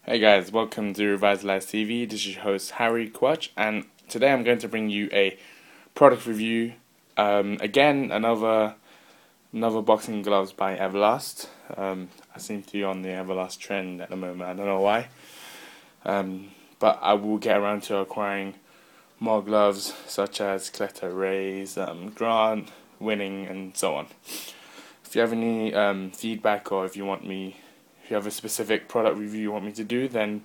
Hey guys, welcome to Revitalize TV. This is your host Harry Quatch, and today I'm going to bring you a product review. Again, another boxing gloves by Everlast. I seem to be on the Everlast trend at the moment. I don't know why, but I will get around to acquiring more gloves such as Cleto Ray's, Grant, Winning, and so on. If you have any feedback, or if you have a specific product review you want me to do, then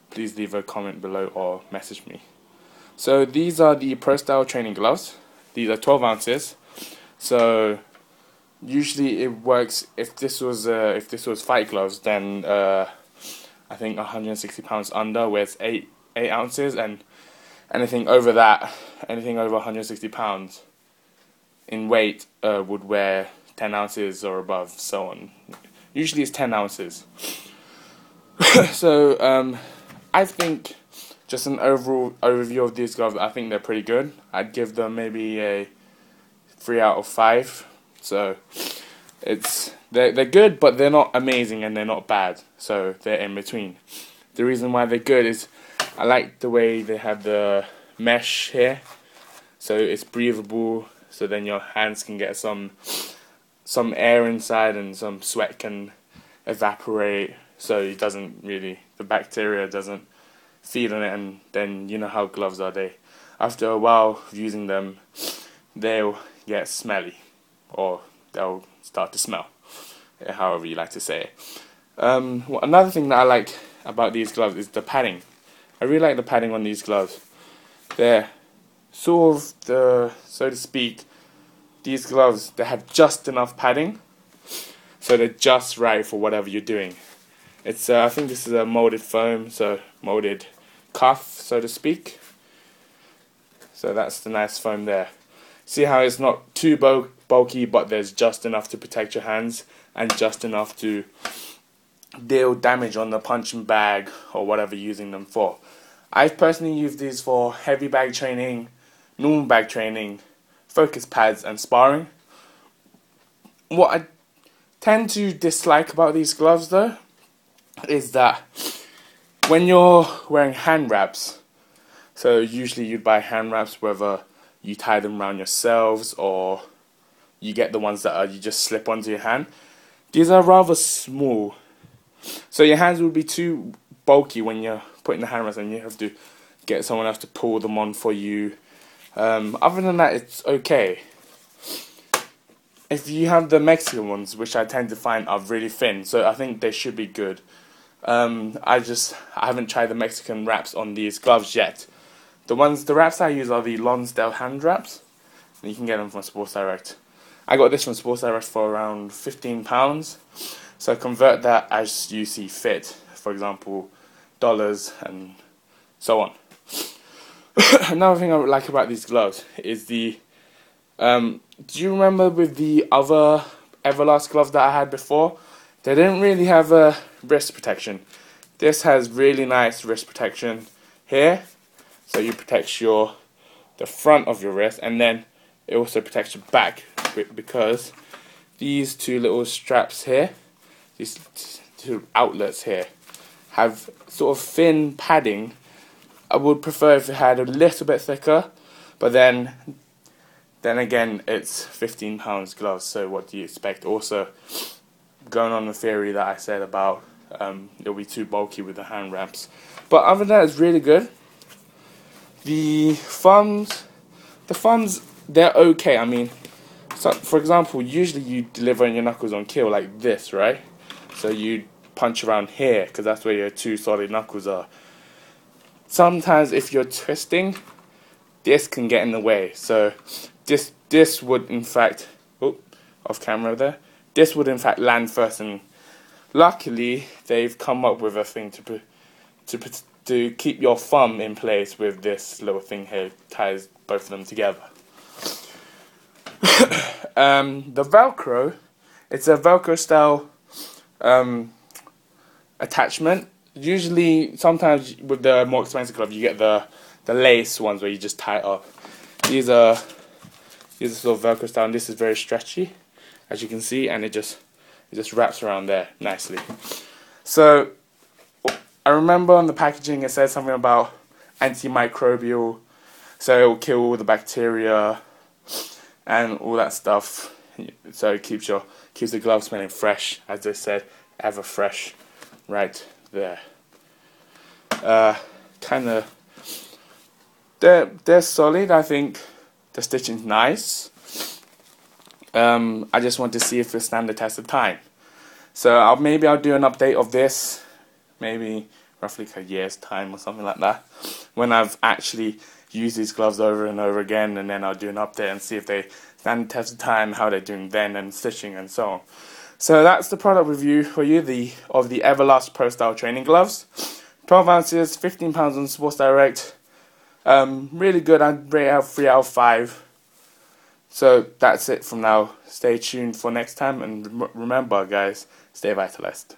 please leave a comment below or message me. So these are the Pro Style training gloves. These are 12 ounces. So usually it works. If this was fight gloves, then I think 160 pounds under, where it's 8 ounces, and anything over 160 pounds in weight would wear 10 ounces or above, so on. Usually it's 10 ounces. So I think, just an overall overview of these gloves, I think they're pretty good. I'd give them maybe a 3 out of 5. So they're good, but they're not amazing and they're not bad. So they're in between. The reason why they're good is I like the way they have the mesh here, so it's breathable. So then your hands can get some air inside, and some sweat can evaporate, so the bacteria doesn't feed on it, and then you know how gloves are. After a while of using them, they'll get smelly, or they'll start to smell, however you like to say it. Another thing that I like about these gloves is the padding. I really like the padding on these gloves. They're sort of so to speak, these gloves, they have just enough padding, so they're just right for whatever you're doing. It's I think this is a molded foam, so molded cuff, so to speak. So that's the nice foam there. See how it's not too bulky, but there's just enough to protect your hands and just enough to deal damage on the punching bag or whatever you're using them for. I've personally used these for heavy bag training, normal bag training, focus pads, and sparring. What I tend to dislike about these gloves, though, is that when you're wearing hand wraps, so usually you'd buy hand wraps, whether you tie them around yourselves or you get the ones that you just slip onto your hand. These are rather small, so your hands would be too bulky when you're putting the hand wraps, and you have to get someone else to pull them on for you. Other than that, it's okay. If you have the Mexican ones, which I tend to find are really thin, so I think they should be good. I haven't tried the Mexican wraps on these gloves yet. The wraps I use are the Lonsdale hand wraps, and you can get them from Sports Direct. I got this from Sports Direct for around £15, so convert that as you see fit. For example, dollars and so on. Another thing I would like about these gloves is do you remember with the other Everlast gloves that I had before? They didn't really have a wrist protection. This has really nice wrist protection here, so you protect the front of your wrist, and then it also protects your back, because these two little straps here, these two outlets here, have sort of thin padding. I would prefer if it had a little bit thicker, but then again, it's £15 gloves, so what do you expect? Also, going on the theory that I said about it'll be too bulky with the hand wraps. But other than that, it's really good. The thumbs, they're okay. I mean, so for example, usually you deliver your knuckles on kill like this, right? So you punch around here, because that's where your two solid knuckles are. Sometimes if you're twisting, this can get in the way. So this would in fact, off camera there, this would in fact land first, and luckily they've come up with a thing to keep your thumb in place with this little thing here, ties both of them together. The Velcro, it's a Velcro style attachment. Usually, sometimes with the more expensive glove, you get the lace ones where you just tie it up. These are sort of Velcro style, and this is very stretchy, as you can see, and it just wraps around there nicely. So I remember on the packaging it said something about antimicrobial, so it will kill all the bacteria and all that stuff. So it keeps the gloves smelling fresh, as they said, ever fresh, right there. Kind of, they're solid. I think the stitching's nice. I just want to see if it stand the test of time. So maybe I'll do an update of this, maybe roughly a year's time or something like that, when I've actually used these gloves over and over again, and then I'll do an update and see if they stand the test of time, how they're doing then, and stitching and so on. So that's the product review for you of the Everlast Pro Style training gloves. 12 ounces, £15 on Sports Direct. Really good. I'd rate out 3 out of 5. So that's it from now. Stay tuned for next time, and remember, guys, stay vitalized.